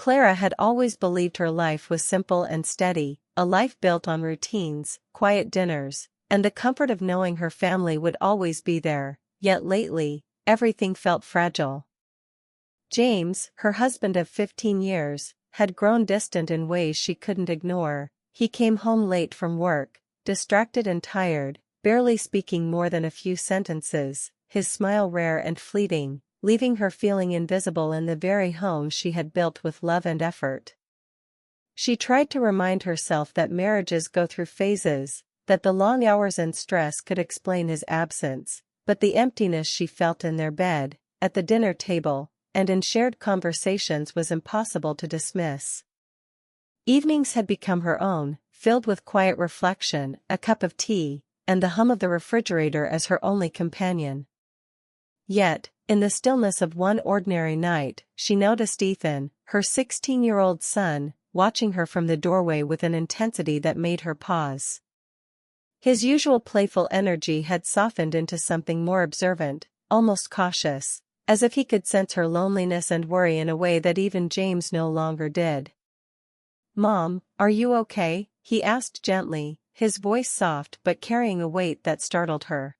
Clara had always believed her life was simple and steady, a life built on routines, quiet dinners, and the comfort of knowing her family would always be there, yet lately, everything felt fragile. James, her husband of 15 years, had grown distant in ways she couldn't ignore. He came home late from work, distracted and tired, barely speaking more than a few sentences, his smile rare and fleeting, leaving her feeling invisible in the very home she had built with love and effort. She tried to remind herself that marriages go through phases, that the long hours and stress could explain his absence, but the emptiness she felt in their bed, at the dinner table, and in shared conversations was impossible to dismiss. Evenings had become her own, filled with quiet reflection, a cup of tea, and the hum of the refrigerator as her only companion. Yet, in the stillness of one ordinary night, she noticed Ethan, her 16-year-old son, watching her from the doorway with an intensity that made her pause. His usual playful energy had softened into something more observant, almost cautious, as if he could sense her loneliness and worry in a way that even James no longer did. "Mom, are you okay?" he asked gently, his voice soft but carrying a weight that startled her.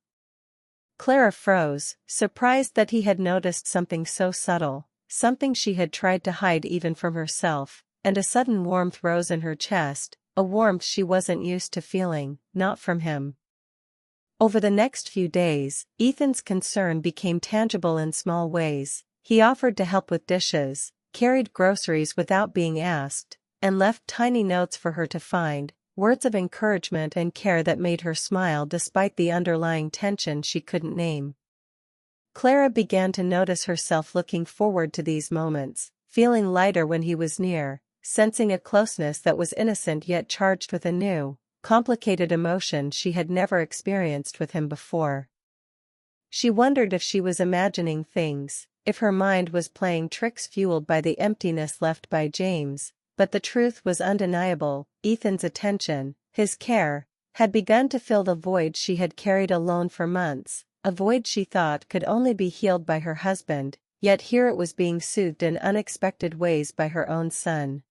Clara froze, surprised that he had noticed something so subtle, something she had tried to hide even from herself, and a sudden warmth rose in her chest, a warmth she wasn't used to feeling, not from him. Over the next few days, Ethan's concern became tangible in small ways. He offered to help with dishes, carried groceries without being asked, and left tiny notes for her to find, words of encouragement and care that made her smile despite the underlying tension she couldn't name. Clara began to notice herself looking forward to these moments, feeling lighter when he was near, sensing a closeness that was innocent yet charged with a new, complicated emotion she had never experienced with him before. She wondered if she was imagining things, if her mind was playing tricks fueled by the emptiness left by James, but the truth was undeniable. Ethan's attention, his care, had begun to fill the void she had carried alone for months, a void she thought could only be healed by her husband, yet here it was being soothed in unexpected ways by her own son.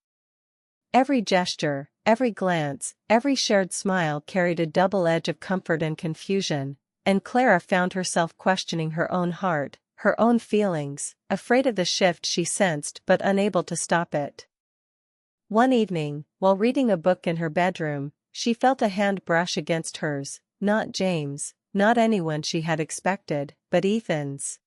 Every gesture, every glance, every shared smile carried a double edge of comfort and confusion, and Clara found herself questioning her own heart, her own feelings, afraid of the shift she sensed but unable to stop it. One evening, while reading a book in her bedroom, she felt a hand brush against hers, not James, not anyone she had expected, but Ethan's.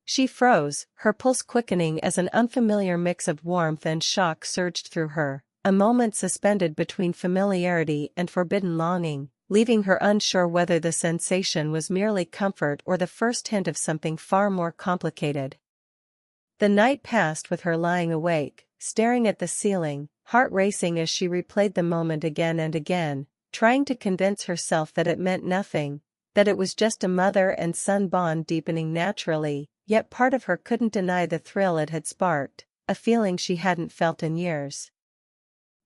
She froze, her pulse quickening as an unfamiliar mix of warmth and shock surged through her, a moment suspended between familiarity and forbidden longing, leaving her unsure whether the sensation was merely comfort or the first hint of something far more complicated. The night passed with her lying awake, staring at the ceiling, heart racing as she replayed the moment again and again, trying to convince herself that it meant nothing, that it was just a mother and son bond deepening naturally. Yet part of her couldn't deny the thrill it had sparked, a feeling she hadn't felt in years.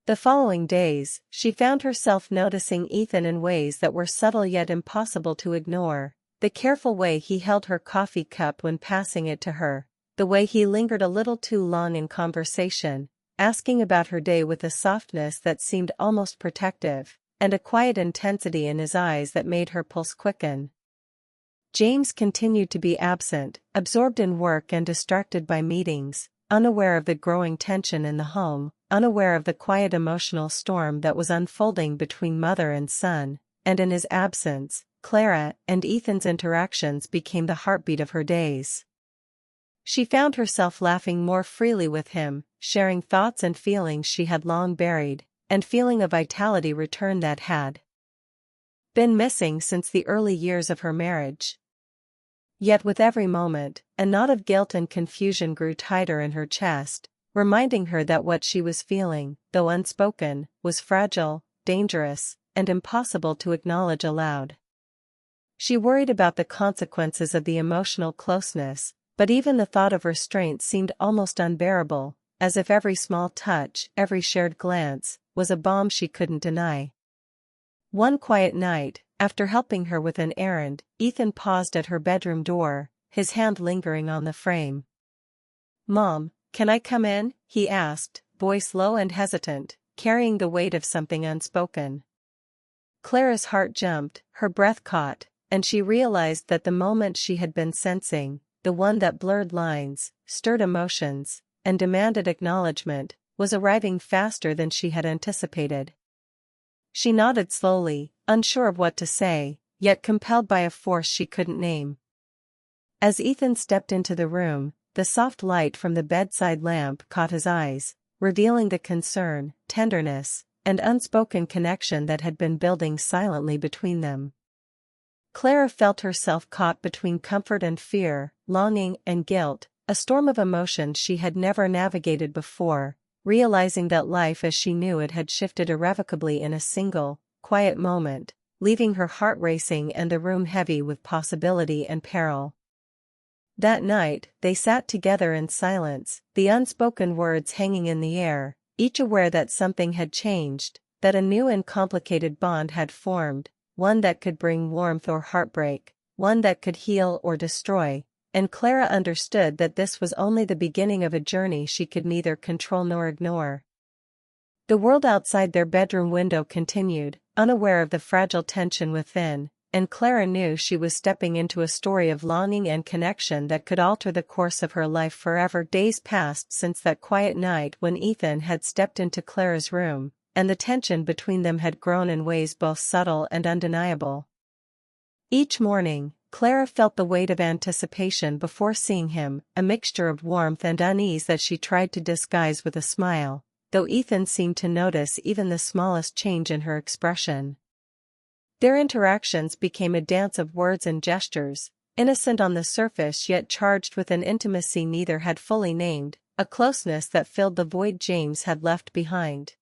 The following days, she found herself noticing Ethan in ways that were subtle yet impossible to ignore, the careful way he held her coffee cup when passing it to her, the way he lingered a little too long in conversation, asking about her day with a softness that seemed almost protective, and a quiet intensity in his eyes that made her pulse quicken. James continued to be absent, absorbed in work and distracted by meetings, unaware of the growing tension in the home, unaware of the quiet emotional storm that was unfolding between mother and son, and in his absence, Clara and Ethan's interactions became the heartbeat of her days. She found herself laughing more freely with him, sharing thoughts and feelings she had long buried, and feeling a vitality return that had been missing since the early years of her marriage. Yet with every moment, a knot of guilt and confusion grew tighter in her chest, reminding her that what she was feeling, though unspoken, was fragile, dangerous, and impossible to acknowledge aloud. She worried about the consequences of the emotional closeness, but even the thought of restraint seemed almost unbearable, as if every small touch, every shared glance, was a balm she couldn't deny. One quiet night, after helping her with an errand, Ethan paused at her bedroom door, his hand lingering on the frame. "Mom, "Can I come in?" he asked, voice low and hesitant, carrying the weight of something unspoken. Clara's heart jumped, her breath caught, and she realized that the moment she had been sensing, the one that blurred lines, stirred emotions, and demanded acknowledgement, was arriving faster than she had anticipated. She nodded slowly, unsure of what to say, yet compelled by a force she couldn't name. As Ethan stepped into the room, the soft light from the bedside lamp caught his eyes, revealing the concern, tenderness, and unspoken connection that had been building silently between them. Clara felt herself caught between comfort and fear, longing and guilt, a storm of emotion she had never navigated before, realizing that life as she knew it had shifted irrevocably in a single, quiet moment, leaving her heart racing and the room heavy with possibility and peril. That night, they sat together in silence, the unspoken words hanging in the air, each aware that something had changed, that a new and complicated bond had formed, one that could bring warmth or heartbreak, one that could heal or destroy, and Clara understood that this was only the beginning of a journey she could neither control nor ignore. The world outside their bedroom window continued, unaware of the fragile tension within, and Clara knew she was stepping into a story of longing and connection that could alter the course of her life forever. Days passed since that quiet night when Ethan had stepped into Clara's room, and the tension between them had grown in ways both subtle and undeniable. Each morning, Clara felt the weight of anticipation before seeing him, a mixture of warmth and unease that she tried to disguise with a smile, though Ethan seemed to notice even the smallest change in her expression. Their interactions became a dance of words and gestures, innocent on the surface yet charged with an intimacy neither had fully named, a closeness that filled the void James had left behind.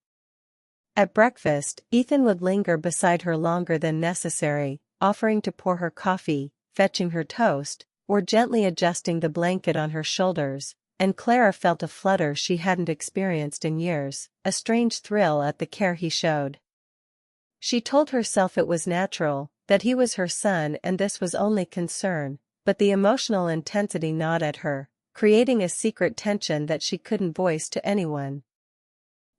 At breakfast, Ethan would linger beside her longer than necessary, offering to pour her coffee, fetching her toast, or gently adjusting the blanket on her shoulders, and Clara felt a flutter she hadn't experienced in years, a strange thrill at the care he showed. She told herself it was natural, that he was her son and this was only concern, but the emotional intensity gnawed at her, creating a secret tension that she couldn't voice to anyone.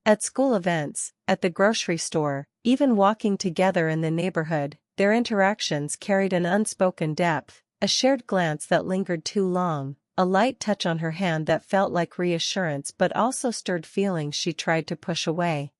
At school events, at the grocery store, even walking together in the neighborhood, their interactions carried an unspoken depth, a shared glance that lingered too long, a light touch on her hand that felt like reassurance but also stirred feelings she tried to push away.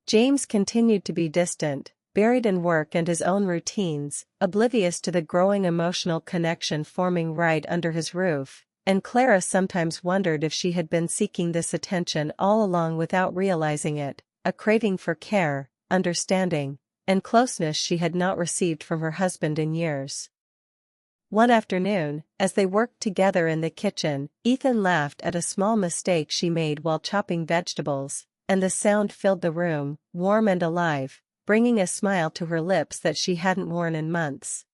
James continued to be distant, buried in work and his own routines, oblivious to the growing emotional connection forming right under his roof, and Clara sometimes wondered if she had been seeking this attention all along without realizing it, a craving for care, understanding, and closeness she had not received from her husband in years. One afternoon, as they worked together in the kitchen, Ethan laughed at a small mistake she made while chopping vegetables, and the sound filled the room, warm and alive, bringing a smile to her lips that she hadn't worn in months.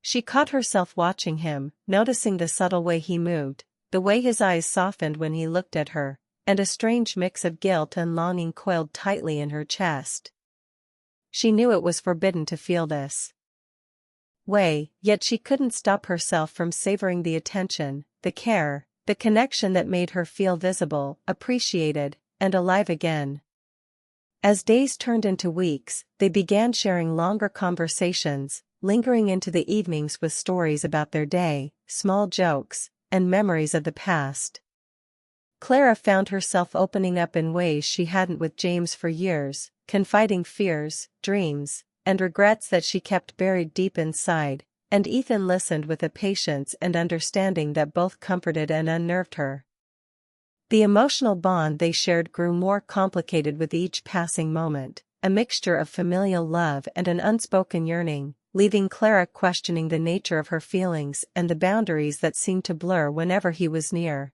She caught herself watching him, noticing the subtle way he moved, the way his eyes softened when he looked at her, and a strange mix of guilt and longing coiled tightly in her chest. She knew it was forbidden to feel this way, yet she couldn't stop herself from savoring the attention, the care, the connection that made her feel visible, appreciated, and alive again. As days turned into weeks, they began sharing longer conversations, lingering into the evenings with stories about their day, small jokes, and memories of the past. Clara found herself opening up in ways she hadn't with James for years, confiding fears, dreams, and regrets that she kept buried deep inside, and Ethan listened with a patience and understanding that both comforted and unnerved her. The emotional bond they shared grew more complicated with each passing moment, a mixture of familial love and an unspoken yearning, leaving Clara questioning the nature of her feelings and the boundaries that seemed to blur whenever he was near.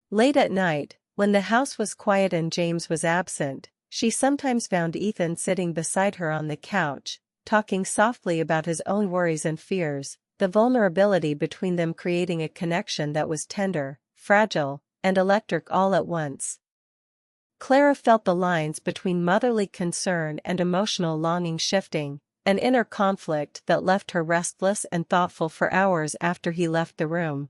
Late at night, when the house was quiet and James was absent, she sometimes found Ethan sitting beside her on the couch, talking softly about his own worries and fears, the vulnerability between them creating a connection that was tender, fragile, and electric all at once. Clara felt the lines between motherly concern and emotional longing shifting, an inner conflict that left her restless and thoughtful for hours after he left the room.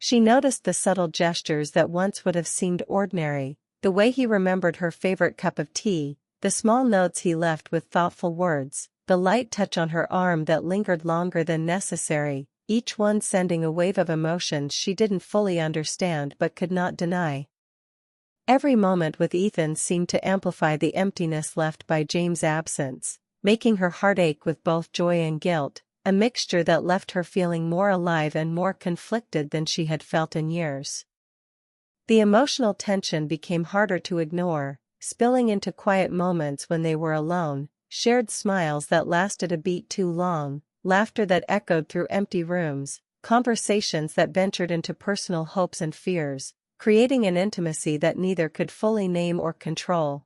She noticed the subtle gestures that once would have seemed ordinary, the way he remembered her favorite cup of tea, the small notes he left with thoughtful words, the light touch on her arm that lingered longer than necessary, each one sending a wave of emotions she didn't fully understand but could not deny. Every moment with Ethan seemed to amplify the emptiness left by James' absence, making her heart ache with both joy and guilt, a mixture that left her feeling more alive and more conflicted than she had felt in years. The emotional tension became harder to ignore, spilling into quiet moments when they were alone, shared smiles that lasted a beat too long, laughter that echoed through empty rooms, conversations that ventured into personal hopes and fears, creating an intimacy that neither could fully name or control.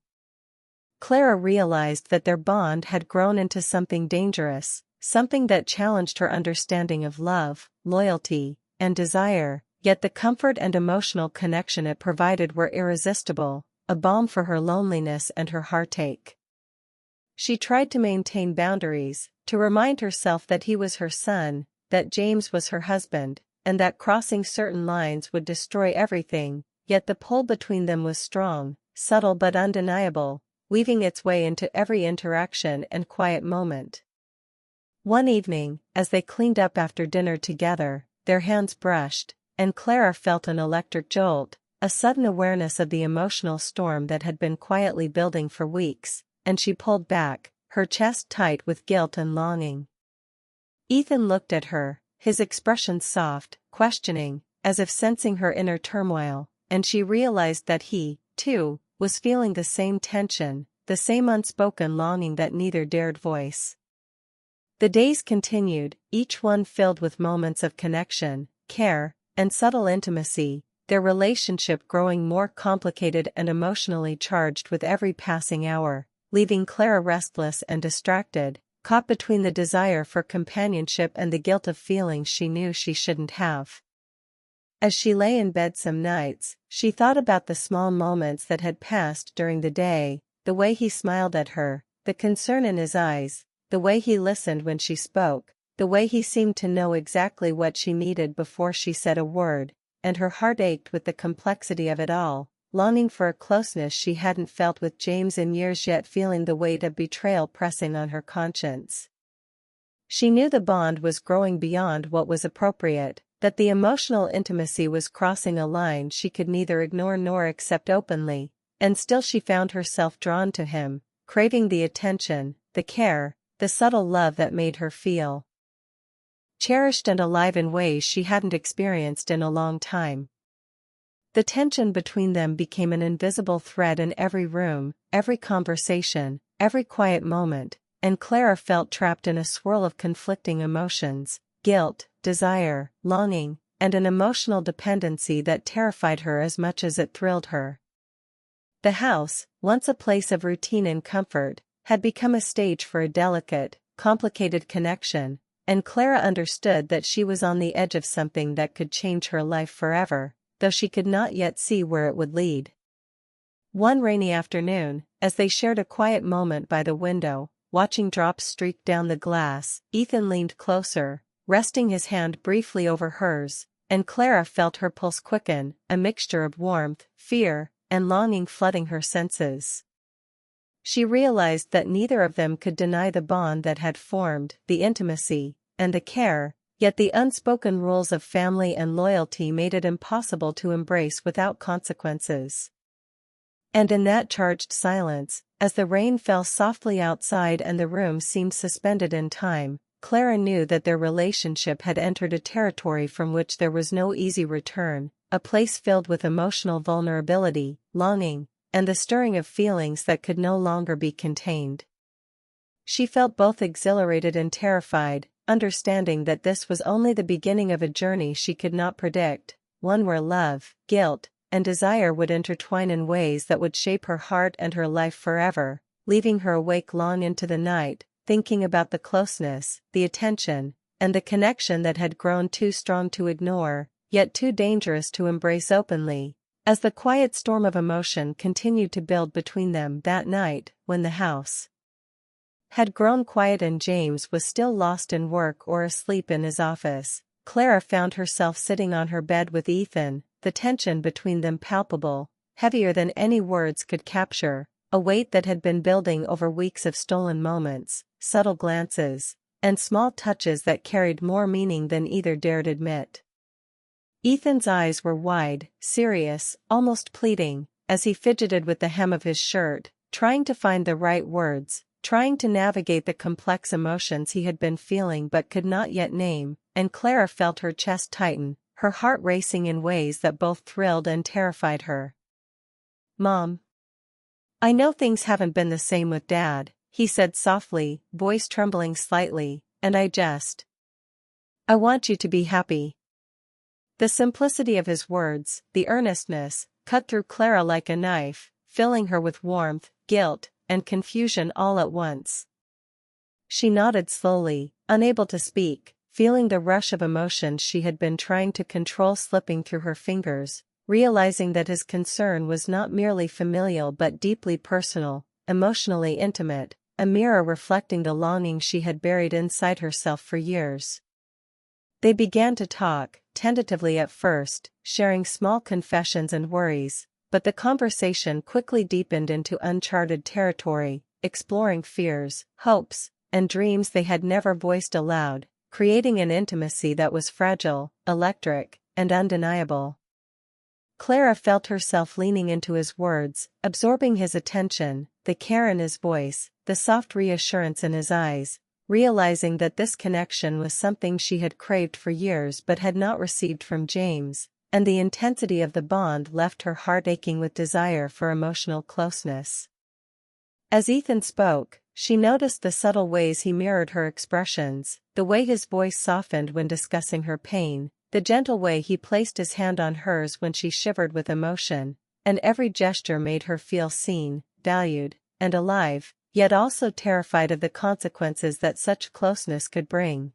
Clara realized that their bond had grown into something dangerous, something that challenged her understanding of love, loyalty, and desire, yet the comfort and emotional connection it provided were irresistible, a balm for her loneliness and her heartache. She tried to maintain boundaries, to remind herself that he was her son, that James was her husband, and that crossing certain lines would destroy everything, yet the pull between them was strong, subtle but undeniable, weaving its way into every interaction and quiet moment. One evening, as they cleaned up after dinner together, their hands brushed, and Clara felt an electric jolt, a sudden awareness of the emotional storm that had been quietly building for weeks, and she pulled back, her chest tight with guilt and longing. Ethan looked at her, his expression soft, questioning, as if sensing her inner turmoil, and she realized that he, too, was feeling the same tension, the same unspoken longing that neither dared voice. The days continued, each one filled with moments of connection, care, and subtle intimacy, their relationship growing more complicated and emotionally charged with every passing hour, leaving Clara restless and distracted, caught between the desire for companionship and the guilt of feelings she knew she shouldn't have. As she lay in bed some nights, she thought about the small moments that had passed during the day, the way he smiled at her, the concern in his eyes, the way he listened when she spoke, the way he seemed to know exactly what she needed before she said a word, and her heart ached with the complexity of it all, longing for a closeness she hadn't felt with James in years yet feeling the weight of betrayal pressing on her conscience. She knew the bond was growing beyond what was appropriate, that the emotional intimacy was crossing a line she could neither ignore nor accept openly, and still she found herself drawn to him, craving the attention, the care, the subtle love that made her feel cherished and alive in ways she hadn't experienced in a long time. The tension between them became an invisible thread in every room, every conversation, every quiet moment, and Clara felt trapped in a swirl of conflicting emotions, guilt, desire, longing, and an emotional dependency that terrified her as much as it thrilled her. The house, once a place of routine and comfort, had become a stage for a delicate, complicated connection, and Clara understood that she was on the edge of something that could change her life forever, though she could not yet see where it would lead. One rainy afternoon, as they shared a quiet moment by the window, watching drops streak down the glass, Ethan leaned closer, resting his hand briefly over hers, and Clara felt her pulse quicken, a mixture of warmth, fear, and longing flooding her senses. She realized that neither of them could deny the bond that had formed, the intimacy, and the care, yet the unspoken rules of family and loyalty made it impossible to embrace without consequences. And in that charged silence, as the rain fell softly outside and the room seemed suspended in time, Clara knew that their relationship had entered a territory from which there was no easy return, a place filled with emotional vulnerability, longing, and the stirring of feelings that could no longer be contained. She felt both exhilarated and terrified, understanding that this was only the beginning of a journey she could not predict, one where love, guilt, and desire would intertwine in ways that would shape her heart and her life forever, leaving her awake long into the night, thinking about the closeness, the attention, and the connection that had grown too strong to ignore, yet too dangerous to embrace openly. As the quiet storm of emotion continued to build between them that night, when the house had grown quiet and James was still lost in work or asleep in his office, Clara found herself sitting on her bed with Ethan, the tension between them palpable, heavier than any words could capture, a weight that had been building over weeks of stolen moments, subtle glances, and small touches that carried more meaning than either dared admit. Ethan's eyes were wide, serious, almost pleading, as he fidgeted with the hem of his shirt, trying to find the right words, trying to navigate the complex emotions he had been feeling but could not yet name, and Clara felt her chest tighten, her heart racing in ways that both thrilled and terrified her. "Mom. I know things haven't been the same with Dad," he said softly, voice trembling slightly, "and I want you to be happy." The simplicity of his words, the earnestness, cut through Clara like a knife, filling her with warmth, guilt, and confusion all at once. She nodded slowly, unable to speak, feeling the rush of emotions she had been trying to control slipping through her fingers, realizing that his concern was not merely familial but deeply personal, emotionally intimate, a mirror reflecting the longing she had buried inside herself for years. They began to talk, tentatively at first, sharing small confessions and worries, but the conversation quickly deepened into uncharted territory, exploring fears, hopes, and dreams they had never voiced aloud, creating an intimacy that was fragile, electric, and undeniable. Clara felt herself leaning into his words, absorbing his attention, the care in his voice, the soft reassurance in his eyes, realizing that this connection was something she had craved for years but had not received from James, and the intensity of the bond left her heart aching with desire for emotional closeness. As Ethan spoke, she noticed the subtle ways he mirrored her expressions, the way his voice softened when discussing her pain, the gentle way he placed his hand on hers when she shivered with emotion, and every gesture made her feel seen, valued, and alive, yet also terrified of the consequences that such closeness could bring.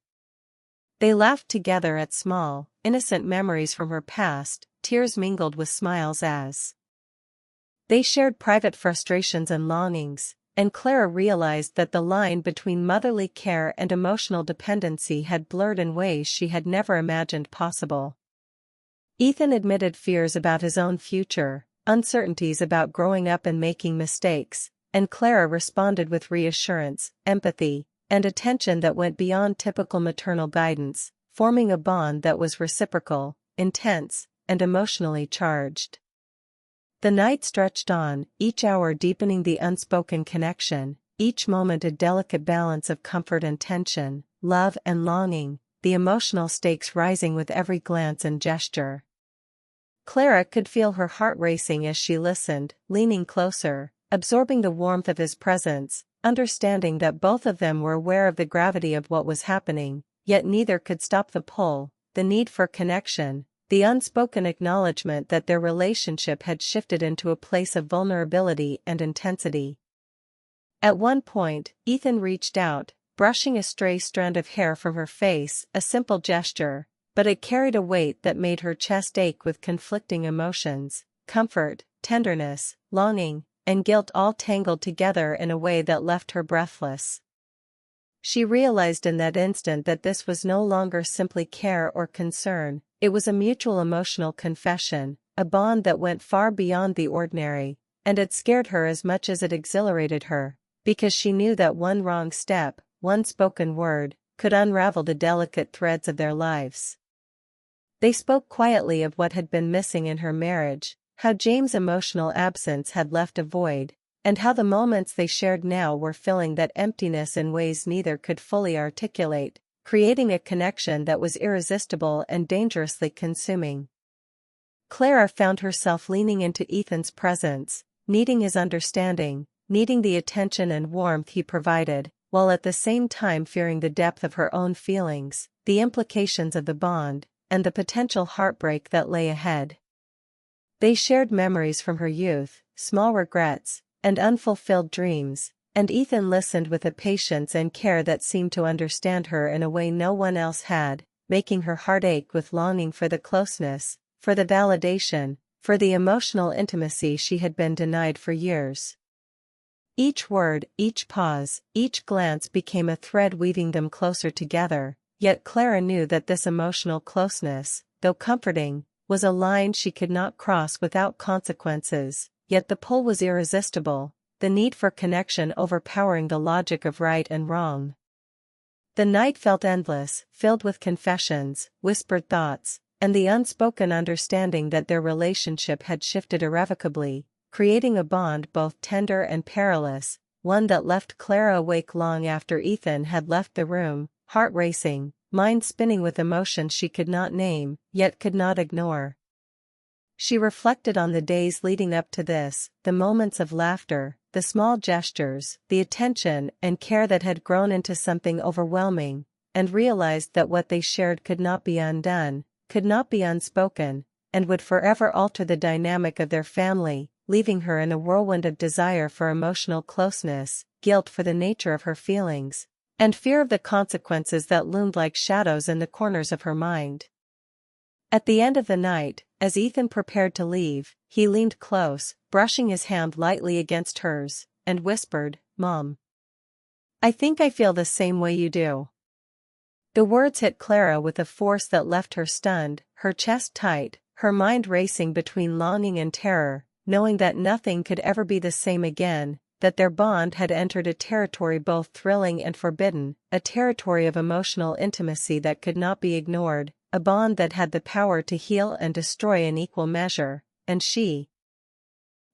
They laughed together at small, innocent memories from her past, tears mingled with smiles as they shared private frustrations and longings, and Clara realized that the line between motherly care and emotional dependency had blurred in ways she had never imagined possible. Ethan admitted fears about his own future, uncertainties about growing up and making mistakes, and Clara responded with reassurance, empathy, and attention that went beyond typical maternal guidance, forming a bond that was reciprocal, intense, and emotionally charged. The night stretched on, each hour deepening the unspoken connection, each moment a delicate balance of comfort and tension, love and longing, the emotional stakes rising with every glance and gesture. Clara could feel her heart racing as she listened, leaning closer, absorbing the warmth of his presence, understanding that both of them were aware of the gravity of what was happening, yet neither could stop the pull, the need for connection, the unspoken acknowledgement that their relationship had shifted into a place of vulnerability and intensity. At one point, Ethan reached out, brushing a stray strand of hair from her face, a simple gesture, but it carried a weight that made her chest ache with conflicting emotions, comfort, tenderness, longing, and guilt all tangled together in a way that left her breathless. She realized in that instant that this was no longer simply care or concern, it was a mutual emotional confession, a bond that went far beyond the ordinary, and it scared her as much as it exhilarated her, because she knew that one wrong step, one spoken word, could unravel the delicate threads of their lives. They spoke quietly of what had been missing in her marriage, how James' emotional absence had left a void, and how the moments they shared now were filling that emptiness in ways neither could fully articulate, creating a connection that was irresistible and dangerously consuming. Clara found herself leaning into Ethan's presence, needing his understanding, needing the attention and warmth he provided, while at the same time fearing the depth of her own feelings, the implications of the bond, and the potential heartbreak that lay ahead. They shared memories from her youth, small regrets, and unfulfilled dreams, and Ethan listened with a patience and care that seemed to understand her in a way no one else had, making her heart ache with longing for the closeness, for the validation, for the emotional intimacy she had been denied for years. Each word, each pause, each glance became a thread weaving them closer together, Yet Clara knew that this emotional closeness, though comforting, was a line she could not cross without consequences, yet the pull was irresistible, the need for connection overpowering the logic of right and wrong. The night felt endless, filled with confessions, whispered thoughts, and the unspoken understanding that their relationship had shifted irrevocably, creating a bond both tender and perilous, one that left Clara awake long after Ethan had left the room, heart racing, mind spinning with emotions she could not name, yet could not ignore. She reflected on the days leading up to this, the moments of laughter, the small gestures, the attention and care that had grown into something overwhelming, and realized that what they shared could not be undone, could not be unspoken, and would forever alter the dynamic of their family, leaving her in a whirlwind of desire for emotional closeness, guilt for the nature of her feelings, and fear of the consequences that loomed like shadows in the corners of her mind. At the end of the night, as Ethan prepared to leave, he leaned close, brushing his hand lightly against hers, and whispered, "Mom, I think I feel the same way you do." The words hit Clara with a force that left her stunned, her chest tight, her mind racing between longing and terror, knowing that nothing could ever be the same again, that their bond had entered a territory both thrilling and forbidden, a territory of emotional intimacy that could not be ignored, a bond that had the power to heal and destroy in equal measure, and she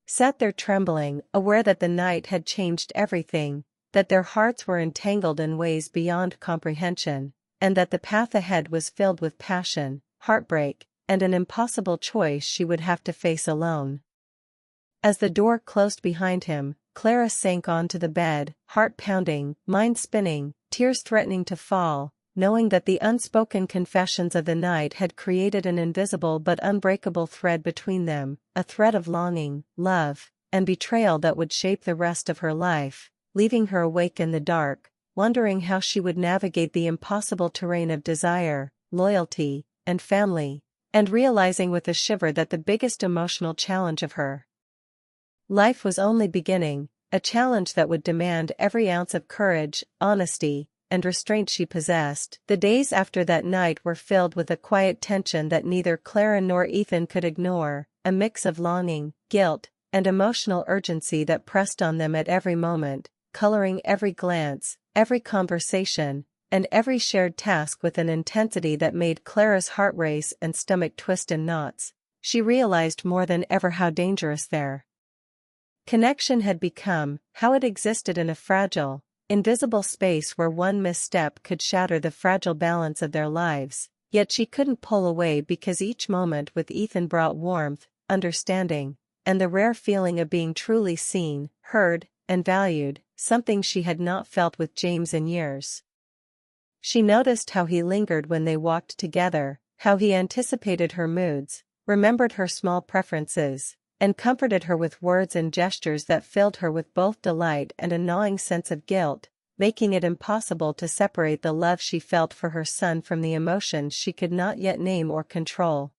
sat there trembling, aware that the night had changed everything, that their hearts were entangled in ways beyond comprehension, and that the path ahead was filled with passion, heartbreak, and an impossible choice she would have to face alone. As the door closed behind him, Clara sank onto the bed, heart pounding, mind spinning, tears threatening to fall, knowing that the unspoken confessions of the night had created an invisible but unbreakable thread between them, a thread of longing, love, and betrayal that would shape the rest of her life, leaving her awake in the dark, wondering how she would navigate the impossible terrain of desire, loyalty, and family, and realizing with a shiver that the biggest emotional challenge of her life was only beginning, a challenge that would demand every ounce of courage, honesty, and restraint she possessed. The days after that night were filled with a quiet tension that neither Clara nor Ethan could ignore, a mix of longing, guilt, and emotional urgency that pressed on them at every moment, coloring every glance, every conversation, and every shared task with an intensity that made Clara's heart race and stomach twist in knots. She realized more than ever how dangerous their connection had become, how it existed in a fragile, invisible space where one misstep could shatter the fragile balance of their lives, yet she couldn't pull away because each moment with Ethan brought warmth, understanding, and the rare feeling of being truly seen, heard, and valued, something she had not felt with James in years. She noticed how he lingered when they walked together, how he anticipated her moods, remembered her small preferences, and comforted her with words and gestures that filled her with both delight and a gnawing sense of guilt, making it impossible to separate the love she felt for her son from the emotions she could not yet name or control.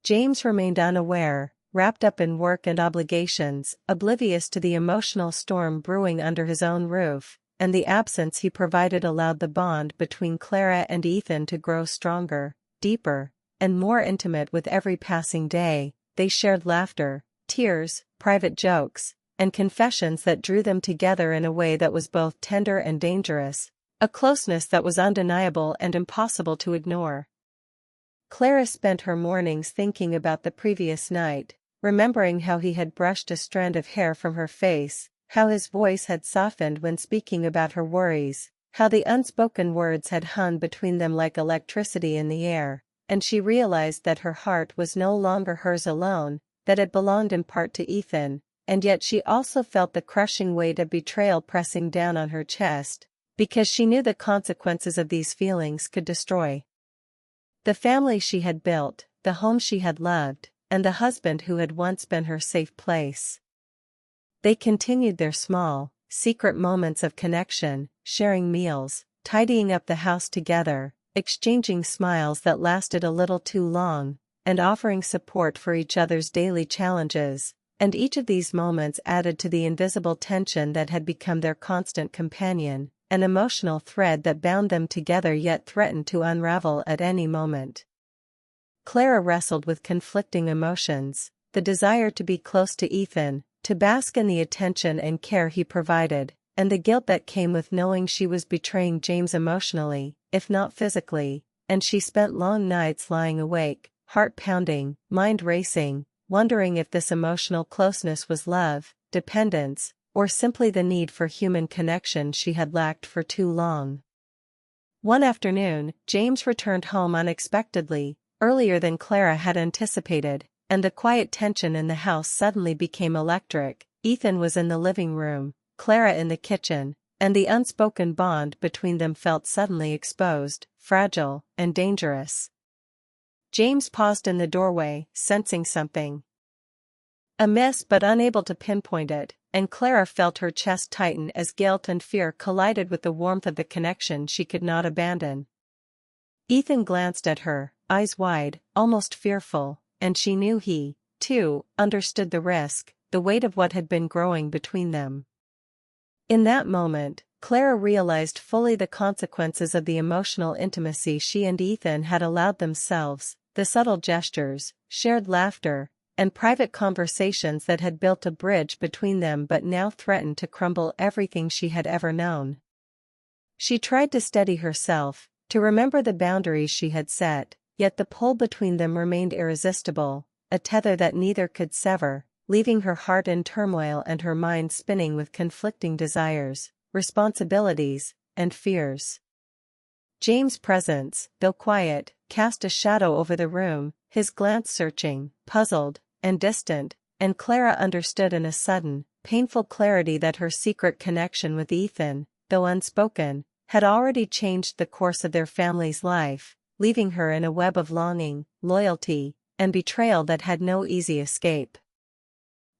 James remained unaware, wrapped up in work and obligations, oblivious to the emotional storm brewing under his own roof, and the absence he provided allowed the bond between Clara and Ethan to grow stronger, deeper, and more intimate with every passing day. They shared laughter, tears, private jokes, and confessions that drew them together in a way that was both tender and dangerous, a closeness that was undeniable and impossible to ignore. Clara spent her mornings thinking about the previous night, remembering how he had brushed a strand of hair from her face, how his voice had softened when speaking about her worries, how the unspoken words had hung between them like electricity in the air. And she realized that her heart was no longer hers alone, that it belonged in part to Ethan, and yet she also felt the crushing weight of betrayal pressing down on her chest, because she knew the consequences of these feelings could destroy the family she had built, the home she had loved, and the husband who had once been her safe place. They continued their small, secret moments of connection, sharing meals, tidying up the house together, exchanging smiles that lasted a little too long, and offering support for each other's daily challenges, and each of these moments added to the invisible tension that had become their constant companion, an emotional thread that bound them together yet threatened to unravel at any moment. Clara wrestled with conflicting emotions, the desire to be close to Ethan, to bask in the attention and care he provided, and the guilt that came with knowing she was betraying James emotionally, if not physically, and she spent long nights lying awake, heart pounding, mind racing, wondering if this emotional closeness was love, dependence, or simply the need for human connection she had lacked for too long. One afternoon, James returned home unexpectedly, earlier than Clara had anticipated, and the quiet tension in the house suddenly became electric. Ethan was in the living room, Clara in the kitchen, and the unspoken bond between them felt suddenly exposed, fragile, and dangerous. James paused in the doorway, sensing something amiss but unable to pinpoint it, and Clara felt her chest tighten as guilt and fear collided with the warmth of the connection she could not abandon. Ethan glanced at her, eyes wide, almost fearful, and she knew he, too, understood the risk, the weight of what had been growing between them. In that moment, Clara realized fully the consequences of the emotional intimacy she and Ethan had allowed themselves, the subtle gestures, shared laughter, and private conversations that had built a bridge between them but now threatened to crumble everything she had ever known. She tried to steady herself, to remember the boundaries she had set, yet the pull between them remained irresistible, a tether that neither could sever, leaving her heart in turmoil and her mind spinning with conflicting desires, responsibilities, and fears. James' presence, though quiet, cast a shadow over the room, his glance searching, puzzled, and distant, and Clara understood in a sudden, painful clarity that her secret connection with Ethan, though unspoken, had already changed the course of their family's life, leaving her in a web of longing, loyalty, and betrayal that had no easy escape.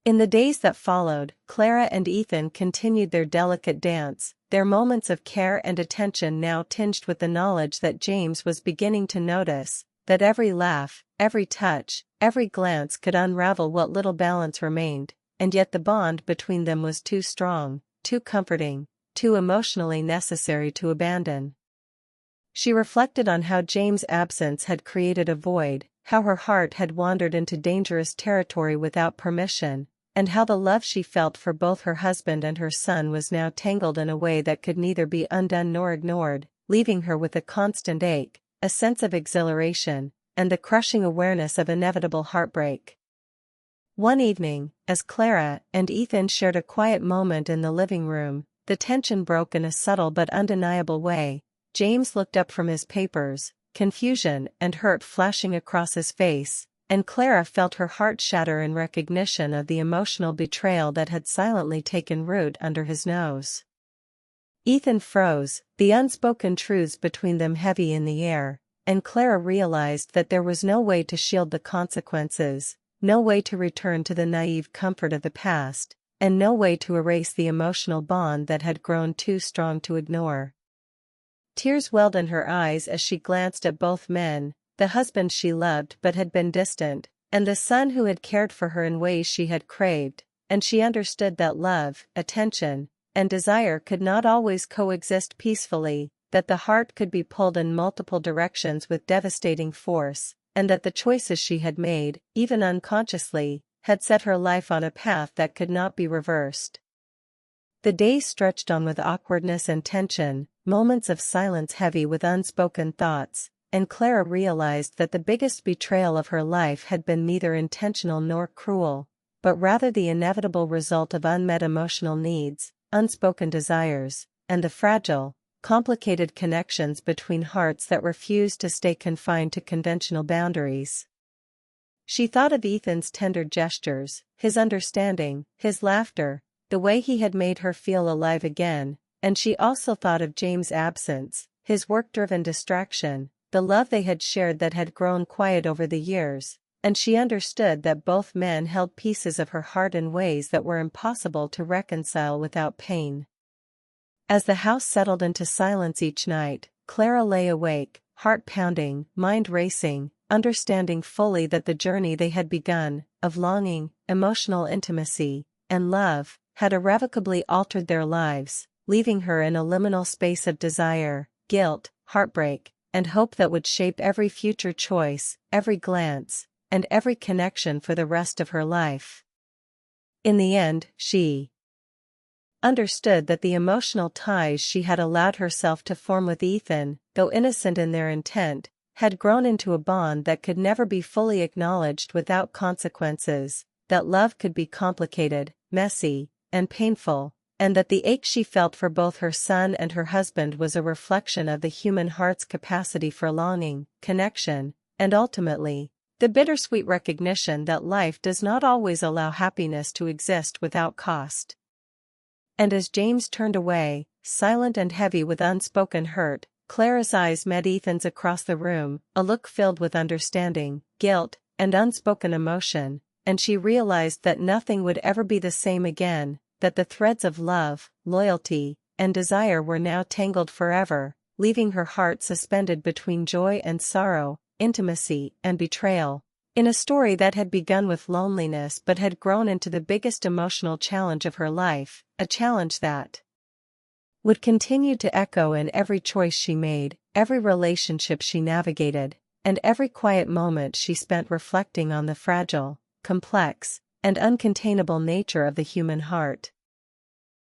In the days that followed, Clara and Ethan continued their delicate dance, their moments of care and attention now tinged with the knowledge that James was beginning to notice, that every laugh, every touch, every glance could unravel what little balance remained, and yet the bond between them was too strong, too comforting, too emotionally necessary to abandon. She reflected on how James' absence had created a void, how her heart had wandered into dangerous territory without permission, and how the love she felt for both her husband and her son was now tangled in a way that could neither be undone nor ignored, leaving her with a constant ache, a sense of exhilaration, and the crushing awareness of inevitable heartbreak. One evening, as Clara and Ethan shared a quiet moment in the living room, the tension broke in a subtle but undeniable way. James looked up from his papers, confusion and hurt flashing across his face, and Clara felt her heart shatter in recognition of the emotional betrayal that had silently taken root under his nose. Ethan froze, the unspoken truths between them heavy in the air, and Clara realized that there was no way to shield the consequences, no way to return to the naive comfort of the past, and no way to erase the emotional bond that had grown too strong to ignore. Tears welled in her eyes as she glanced at both men, the husband she loved but had been distant, and the son who had cared for her in ways she had craved, and she understood that love, attention, and desire could not always coexist peacefully, that the heart could be pulled in multiple directions with devastating force, and that the choices she had made, even unconsciously, had set her life on a path that could not be reversed. The days stretched on with awkwardness and tension, moments of silence heavy with unspoken thoughts, and Clara realized that the biggest betrayal of her life had been neither intentional nor cruel, but rather the inevitable result of unmet emotional needs, unspoken desires, and the fragile, complicated connections between hearts that refused to stay confined to conventional boundaries. She thought of Ethan's tender gestures, his understanding, his laughter, the way he had made her feel alive again, and she also thought of James' absence, his work-driven distraction, the love they had shared that had grown quiet over the years, and she understood that both men held pieces of her heart in ways that were impossible to reconcile without pain. As the house settled into silence each night, Clara lay awake, heart pounding, mind racing, understanding fully that the journey they had begun, of longing, emotional intimacy, and love, had irrevocably altered their lives, leaving her in a liminal space of desire, guilt, heartbreak, and hope that would shape every future choice, every glance, and every connection for the rest of her life. In the end, she understood that the emotional ties she had allowed herself to form with Ethan, though innocent in their intent, had grown into a bond that could never be fully acknowledged without consequences, that love could be complicated, messy, and painful, and that the ache she felt for both her son and her husband was a reflection of the human heart's capacity for longing, connection, and ultimately, the bittersweet recognition that life does not always allow happiness to exist without cost. And as James turned away, silent and heavy with unspoken hurt, Clara's eyes met Ethan's across the room, a look filled with understanding, guilt, and unspoken emotion, and she realized that nothing would ever be the same again, that the threads of love, loyalty, and desire were now tangled forever, leaving her heart suspended between joy and sorrow, intimacy and betrayal. In a story that had begun with loneliness but had grown into the biggest emotional challenge of her life, a challenge that would continue to echo in every choice she made, every relationship she navigated, and every quiet moment she spent reflecting on the fragile, complex, and uncontainable nature of the human heart.